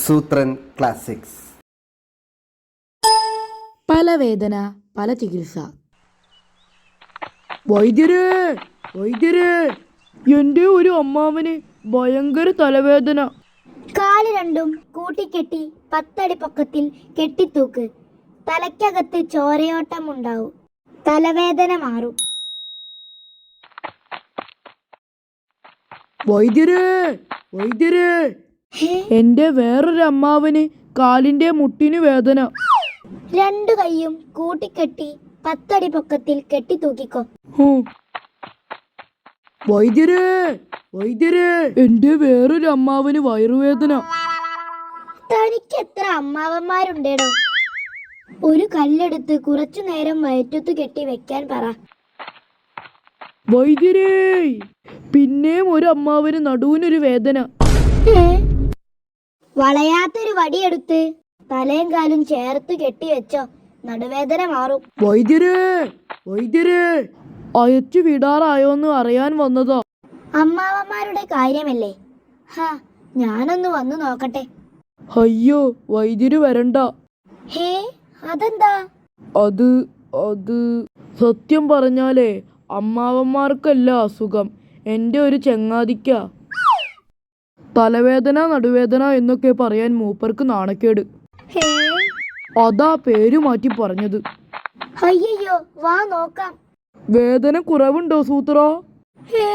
Soothran classics. പല വേദന പല ചികിത്സ. വൈദ്യരേ വൈദ്യരേ, എൻ്റെ ഒരു അമ്മാവന് ഭയങ്കര തലവേദന. കാല് രണ്ടും കൂട്ടിക്കെട്ടി 10 അടി പൊക്കത്തിൽ കെട്ടിത്തൂക്ക്. തലയ്ക്കകത്ത് ചോരയോട്ടം ഉണ്ടാവും. തലവേദന മാറും. വൈദ്യരേ വൈദ്യരേ, എൻ്റെ വേറൊരു അമ്മാവന് കാലിൻ്റെ മുട്ടിന് വേദന. 2 കൈയും കൂട്ടിക്കെട്ടി 10 അടി പൊക്കത്തിൽ കെട്ടിത്തൂക്കിക്കോ. വൈദ്യരേ വൈദ്യരേ, എൻ്റെ വേറൊരു അമ്മാവന് വയറുവേദന. തനിക്ക് എത്ര അമ്മാവന്മാരുണ്ടേടോ? ഒരു കല്ലെടുത്ത് കുറച്ചു നേരം വയറ്റത്ത് കെട്ടി വെക്കാൻ പറ. വൈദ്യരേ, പിന്നെയും ഒരു അമ്മാവന് നടുവിനൊരു വേദന. വളയാത്തൊരു വടിയെടുത്ത് തലയും കാലും ചേർത്ത് കെട്ടിവെച്ചോ, നടുവേദന മാറും. വൈദ്യരേ വൈദ്യരേ, അയച്ചു വിടാറായോന്ന് അറിയാൻ വന്നതാ. അമ്മാവന്മാരുടെ കാര്യമല്ലേ? ഞാനൊന്ന് വന്നു നോക്കട്ടെ. അയ്യോ, വൈദ്യര് വരണ്ട. ഹേ, അതെന്താ? അത് അത് സത്യം പറഞ്ഞാലേ അമ്മാവന്മാർക്കല്ല അസുഖം, എൻ്റെ ഒരു ചെങ്ങാതിക്ക. തലവേദന നടുവേദന എന്നൊക്കെ പറയാൻ മൂപ്പർക്ക് നാണക്കേട്. ഹേ, അതാ പേര് മാറ്റി പറഞ്ഞത്. അയ്യോ, വാ നോക്കാം. വേദന കുറവുണ്ടോ സൂത്ര? ഹേ